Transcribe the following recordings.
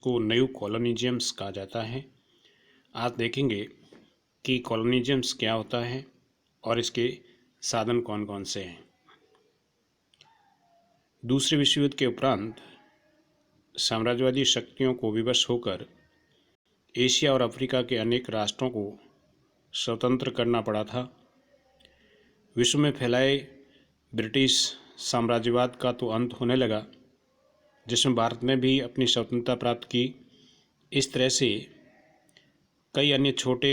जिसको न्यू कॉलोनिज़म्स कहा जाता है। आज देखेंगे कि कॉलोनिज़म्स क्या होता है और इसके साधन कौन कौन से हैं। दूसरे विश्व युद्ध के उपरांत साम्राज्यवादी शक्तियों को विवश होकर एशिया और अफ्रीका के अनेक राष्ट्रों को स्वतंत्र करना पड़ा था। विश्व में फैलाए ब्रिटिश साम्राज्यवाद का तो अंत होने लगा, जिसमें भारत ने भी अपनी स्वतंत्रता प्राप्त की। इस तरह से कई अन्य छोटे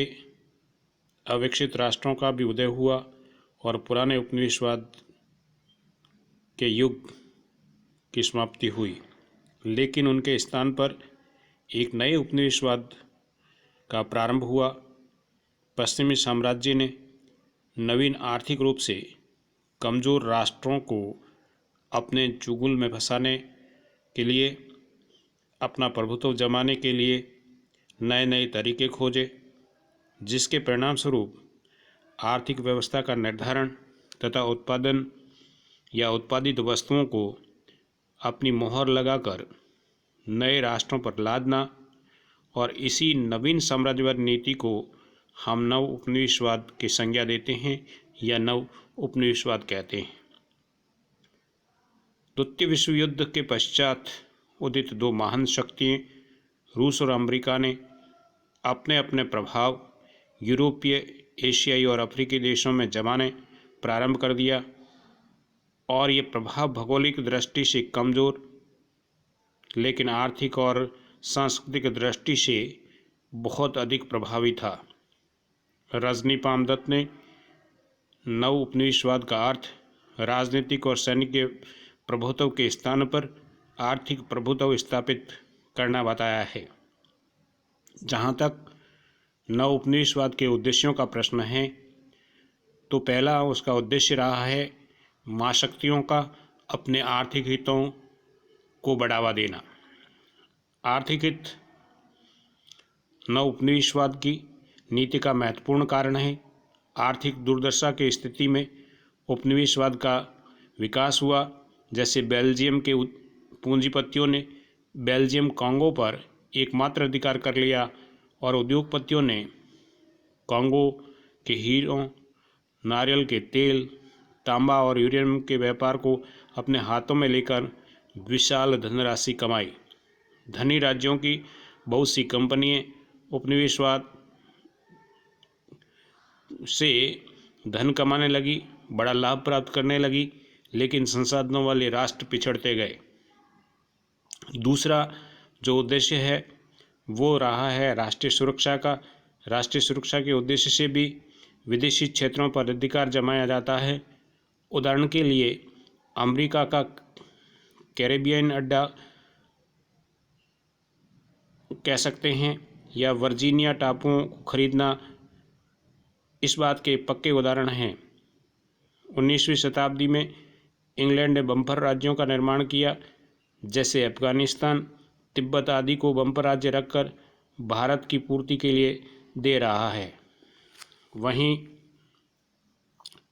अविकसित राष्ट्रों का भी उदय हुआ और पुराने उपनिवेशवाद के युग की समाप्ति हुई। लेकिन उनके स्थान पर एक नए उपनिवेशवाद का प्रारंभ हुआ। पश्चिमी साम्राज्य ने नवीन आर्थिक रूप से कमज़ोर राष्ट्रों को अपने चुंगल में फंसाने के लिए, अपना प्रभुत्व जमाने के लिए नए नए तरीके खोजे, जिसके परिणाम स्वरूप आर्थिक व्यवस्था का निर्धारण तथा उत्पादन या उत्पादित वस्तुओं को अपनी मोहर लगाकर नए राष्ट्रों पर लादना, और इसी नवीन साम्राज्यवाद नीति को हम नव उपनिवेशवाद की संज्ञा देते हैं या नव उपनिवेशवाद कहते हैं। द्वितीय विश्व युद्ध के पश्चात उदित दो महान शक्तियाँ रूस और अमेरिका ने अपने अपने प्रभाव यूरोपीय, एशियाई और अफ्रीकी देशों में जमाने प्रारंभ कर दिया, और ये प्रभाव भौगोलिक दृष्टि से कमज़ोर लेकिन आर्थिक और सांस्कृतिक दृष्टि से बहुत अधिक प्रभावी था। रजनी पामदत्त ने नव उपनिवेशवाद का अर्थ राजनीतिक और सैनिक प्रभुत्व के स्थान पर आर्थिक प्रभुत्व स्थापित करना बताया है। जहाँ तक नव उपनिवेशवाद के उद्देश्यों का प्रश्न है, तो पहला उसका उद्देश्य रहा है महाशक्तियों का अपने आर्थिक हितों को बढ़ावा देना। आर्थिक हित नव उपनिवेशवाद की नीति का महत्वपूर्ण कारण है। आर्थिक दुर्दशा की स्थिति में उपनिवेशवाद का विकास हुआ। जैसे बेल्जियम के पूंजीपतियों ने बेल्जियम कांगो पर एकमात्र अधिकार कर लिया और उद्योगपतियों ने कांगो के हीरों, नारियल के तेल, तांबा और यूरेनियम के व्यापार को अपने हाथों में लेकर विशाल धनराशि कमाई। धनी राज्यों की बहुत सी कंपनियां उपनिवेशवाद से धन कमाने लगी, बड़ा लाभ प्राप्त करने लगी, लेकिन संसाधनों वाले राष्ट्र पिछड़ते गए। दूसरा जो उद्देश्य है वो रहा है राष्ट्रीय सुरक्षा का। राष्ट्रीय सुरक्षा के उद्देश्य से भी विदेशी क्षेत्रों पर अधिकार जमाया जाता है। उदाहरण के लिए अमेरिका का कैरेबियन अड्डा कह सकते हैं, या वर्जीनिया टापुओं को खरीदना इस बात के पक्के उदाहरण हैं। 19वीं शताब्दी में इंग्लैंड ने बंपर राज्यों का निर्माण किया, जैसे अफगानिस्तान, तिब्बत आदि को बंपर राज्य रखकर भारत की पूर्ति के लिए दे रहा है। वहीं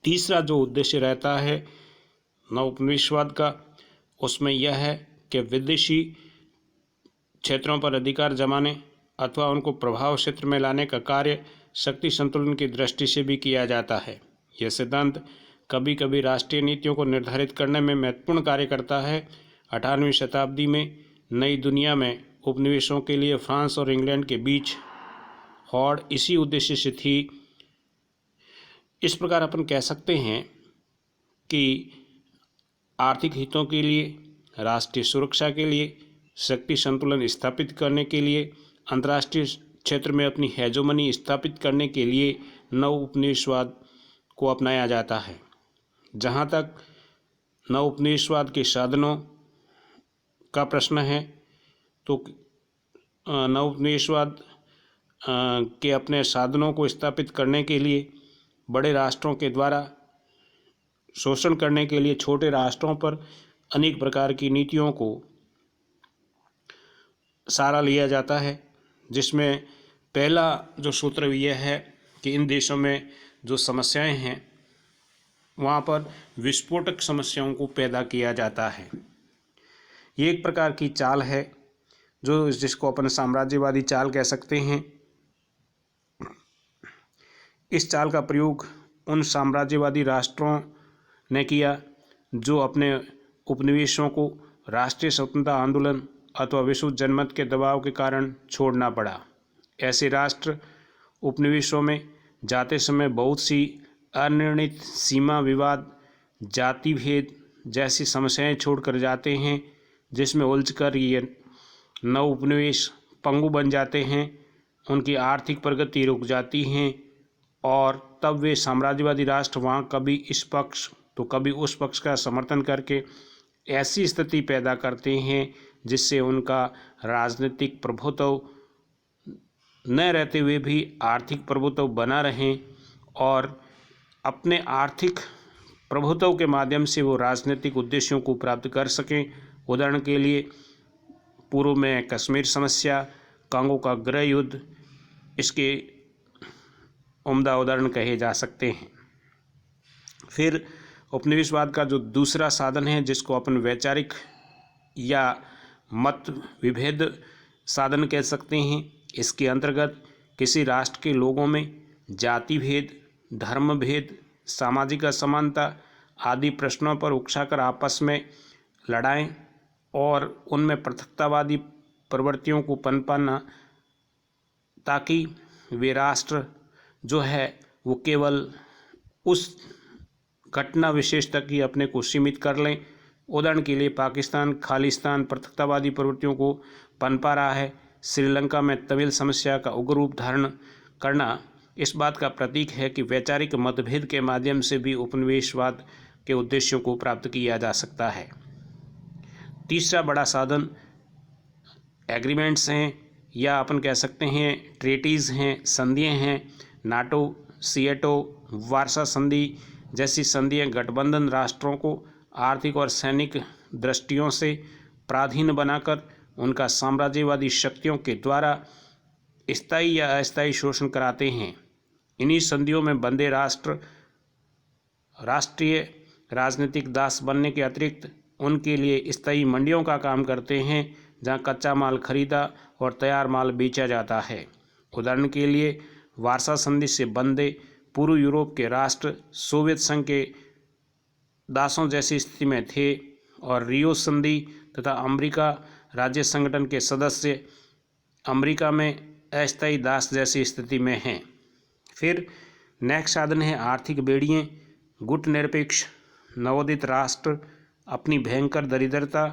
तीसरा जो उद्देश्य रहता है नव उपनिवेशवाद का, उसमें यह है कि विदेशी क्षेत्रों पर अधिकार जमाने अथवा उनको प्रभाव क्षेत्र में लाने का कार्य शक्ति संतुलन की दृष्टि से भी किया जाता है। यह सिद्धांत कभी कभी राष्ट्रीय नीतियों को निर्धारित करने में महत्वपूर्ण कार्य करता है। 18वीं शताब्दी में नई दुनिया में उपनिवेशों के लिए फ्रांस और इंग्लैंड के बीच होड़ इसी उद्देश्य से थी। इस प्रकार अपन कह सकते हैं कि आर्थिक हितों के लिए, राष्ट्रीय सुरक्षा के लिए, शक्ति संतुलन स्थापित करने के लिए, अंतर्राष्ट्रीय क्षेत्र में अपनी हेजोमनी स्थापित करने के लिए नव उपनिवेशवाद को अपनाया जाता है। जहाँ तक नव उपनिवेशवाद के साधनों का प्रश्न है, तो नव उपनिवेशवाद के अपने साधनों को स्थापित करने के लिए बड़े राष्ट्रों के द्वारा शोषण करने के लिए छोटे राष्ट्रों पर अनेक प्रकार की नीतियों को सहारा लिया जाता है, जिसमें पहला जो सूत्र यह है कि इन देशों में जो समस्याएं हैं वहाँ पर विस्फोटक समस्याओं को पैदा किया जाता है। ये एक प्रकार की चाल है जिसको अपन साम्राज्यवादी चाल कह सकते हैं। इस चाल का प्रयोग उन साम्राज्यवादी राष्ट्रों ने किया जो अपने उपनिवेशों को राष्ट्रीय स्वतंत्रता आंदोलन अथवा विश्व जनमत के दबाव के कारण छोड़ना पड़ा। ऐसे राष्ट्र उपनिवेशों में जाते समय बहुत सी अनिर्णित सीमा विवाद, जाति भेद जैसी समस्याएं छोड़कर जाते हैं, जिसमें उलझकर ये नव उपनिवेश पंगु बन जाते हैं, उनकी आर्थिक प्रगति रुक जाती है और तब वे साम्राज्यवादी राष्ट्र वहाँ कभी इस पक्ष तो कभी उस पक्ष का समर्थन करके ऐसी स्थिति पैदा करते हैं जिससे उनका राजनीतिक प्रभुत्व न रहते हुए भी आर्थिक प्रभुत्व बना रहे और अपने आर्थिक प्रभुत्व के माध्यम से वो राजनीतिक उद्देश्यों को प्राप्त कर सकें। उदाहरण के लिए पूर्व में कश्मीर समस्या, कांगो का गृह युद्ध इसके उम्दा उदाहरण कहे जा सकते हैं। फिर उपनिवेशवाद का जो दूसरा साधन है, जिसको अपन वैचारिक या मत विभेद साधन कह सकते हैं, इसके अंतर्गत किसी राष्ट्र के लोगों में जाति भेद, धर्म भेद, सामाजिक असमानता आदि प्रश्नों पर उकसाकर आपस में लड़ाएं और उनमें पृथकतावादी प्रवृत्तियों को पनपाना, ताकि वे राष्ट्र जो है वो केवल उस घटना विशेष तक ही अपने को सीमित कर लें। उदाहरण के लिए पाकिस्तान खालिस्तान पृथकतावादी प्रवृत्तियों को पनपा रहा है। श्रीलंका में तमिल समस्या का उग्र रूप धारण करना इस बात का प्रतीक है कि वैचारिक मतभेद के माध्यम से भी उपनिवेशवाद के उद्देश्यों को प्राप्त किया जा सकता है। तीसरा बड़ा साधन एग्रीमेंट्स हैं या अपन कह सकते हैं ट्रीटीज़ हैं, संधियाँ हैं। नाटो, सीएटो, वार्सा संधि जैसी संधियाँ गठबंधन राष्ट्रों को आर्थिक और सैनिक दृष्टियों से पराधीन बनाकर उनका साम्राज्यवादी शक्तियों के द्वारा स्थायी या अस्थायी शोषण कराते हैं। इन्हीं संधियों में बंधे राष्ट्र राष्ट्रीय राजनीतिक दास बनने के अतिरिक्त उनके लिए स्थायी मंडियों का काम करते हैं, जहां कच्चा माल खरीदा और तैयार माल बेचा जाता है। उदाहरण के लिए वार्सा संधि से बंधे पूर्व यूरोप के राष्ट्र सोवियत संघ के दासों जैसी स्थिति में थे और रियो संधि तथा अमेरिका राज्य संगठन के सदस्य अमेरिका में अस्थायी दास जैसी स्थिति में हैं। फिर नेक्स्ट साधन है आर्थिक बेड़ियाँ। गुट निरपेक्ष नवोदित राष्ट्र अपनी भयंकर दरिद्रता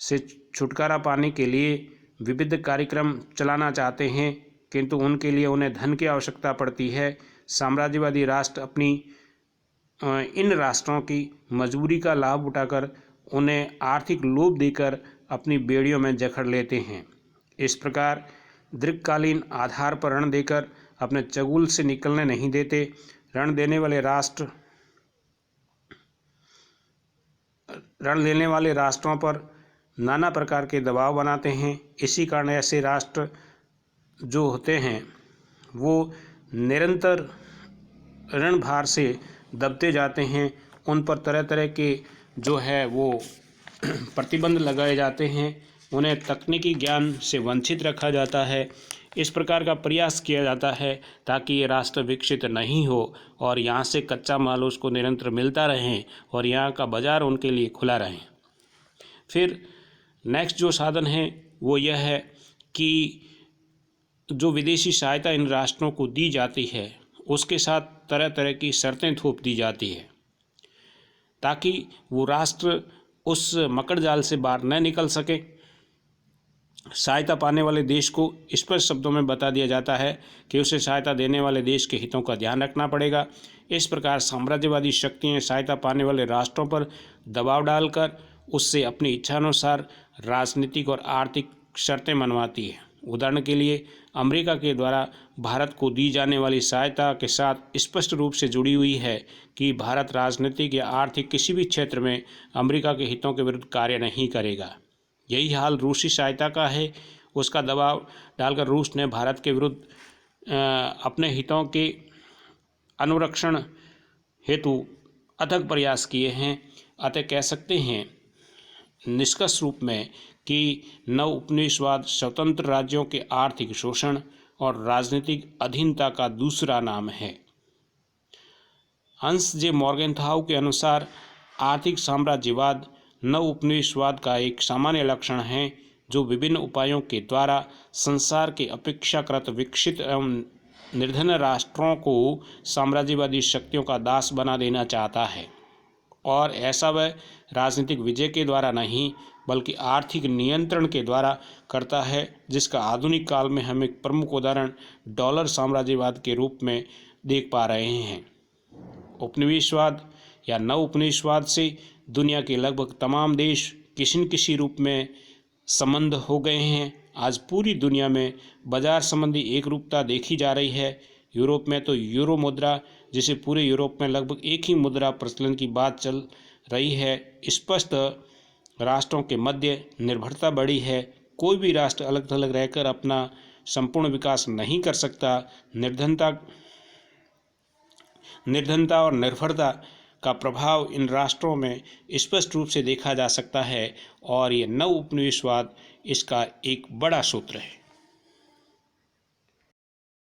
से छुटकारा पाने के लिए विविध कार्यक्रम चलाना चाहते हैं, किंतु उनके लिए उन्हें धन की आवश्यकता पड़ती है। साम्राज्यवादी राष्ट्र अपनी इन राष्ट्रों की मजबूरी का लाभ उठाकर उन्हें आर्थिक लोभ देकर अपनी बेड़ियों में जकड़ लेते हैं। इस प्रकार दीर्घकालीन आधार पर ऋण देकर अपने चंगुल से निकलने नहीं देते। ऋण देने वाले राष्ट्रों पर नाना प्रकार के दबाव बनाते हैं। इसी कारण ऐसे राष्ट्र जो होते हैं वो निरंतर ऋण भार से दबते जाते हैं। उन पर तरह तरह के जो है वो प्रतिबंध लगाए जाते हैं, उन्हें तकनीकी ज्ञान से वंचित रखा जाता है। इस प्रकार का प्रयास किया जाता है ताकि ये राष्ट्र विकसित नहीं हो और यहाँ से कच्चा माल उसको निरंतर मिलता रहे और यहाँ का बाज़ार उनके लिए खुला रहे। फिर नेक्स्ट जो साधन है वो यह है कि जो विदेशी सहायता इन राष्ट्रों को दी जाती है उसके साथ तरह तरह की शर्तें थोप दी जाती है, ताकि वो राष्ट्र उस मकड़ जाल से बाहर न निकल सके। सहायता पाने वाले देश को स्पष्ट शब्दों में बता दिया जाता है कि उसे सहायता देने वाले देश के हितों का ध्यान रखना पड़ेगा। इस प्रकार साम्राज्यवादी शक्तियाँ सहायता पाने वाले राष्ट्रों पर दबाव डालकर उससे अपनी इच्छानुसार राजनीतिक और आर्थिक शर्तें मनवाती है। उदाहरण के लिए अमेरिका के द्वारा भारत को दी जाने वाली सहायता के साथ स्पष्ट रूप से जुड़ी हुई है कि भारत राजनीतिक या आर्थिक किसी भी क्षेत्र में अमेरिका के हितों के विरुद्ध कार्य नहीं करेगा। यही हाल रूसी सहायता का है। उसका दबाव डालकर रूस ने भारत के विरुद्ध अपने हितों के अनुरक्षण हेतु अथक प्रयास किए हैं। अतः कह सकते हैं निष्कर्ष रूप में कि नव उपनिवेशवाद स्वतंत्र राज्यों के आर्थिक शोषण और राजनीतिक अधीनता का दूसरा नाम है। हंस जे मॉर्गेनथाउ के अनुसार आर्थिक साम्राज्यवाद नव उपनिवेशवाद का एक सामान्य लक्षण है जो विभिन्न उपायों के द्वारा संसार के अपेक्षाकृत विकसित एवं निर्धन राष्ट्रों को साम्राज्यवादी शक्तियों का दास बना देना चाहता है, और ऐसा वह राजनीतिक विजय के द्वारा नहीं बल्कि आर्थिक नियंत्रण के द्वारा करता है, जिसका आधुनिक काल में हम एक प्रमुख उदाहरण डॉलर साम्राज्यवाद के रूप में देख पा रहे हैं। उपनिवेशवाद या नव उपनिवेशवाद से दुनिया के लगभग तमाम देश किसी न किसी रूप में संबंध हो गए हैं। आज पूरी दुनिया में बाजार संबंधी एक रूपता देखी जा रही है। यूरोप में तो यूरो मुद्रा, जिसे पूरे यूरोप में लगभग एक ही मुद्रा प्रचलन की बात चल रही है। स्पष्ट राष्ट्रों के मध्य निर्भरता बढ़ी है। कोई भी राष्ट्र अलग थलग रहकर अपना संपूर्ण विकास नहीं कर सकता। निर्धनता और निर्भरता का प्रभाव इन राष्ट्रों में स्पष्ट रूप से देखा जा सकता है, और ये नव उपनिवेशवाद इसका एक बड़ा सूत्र है।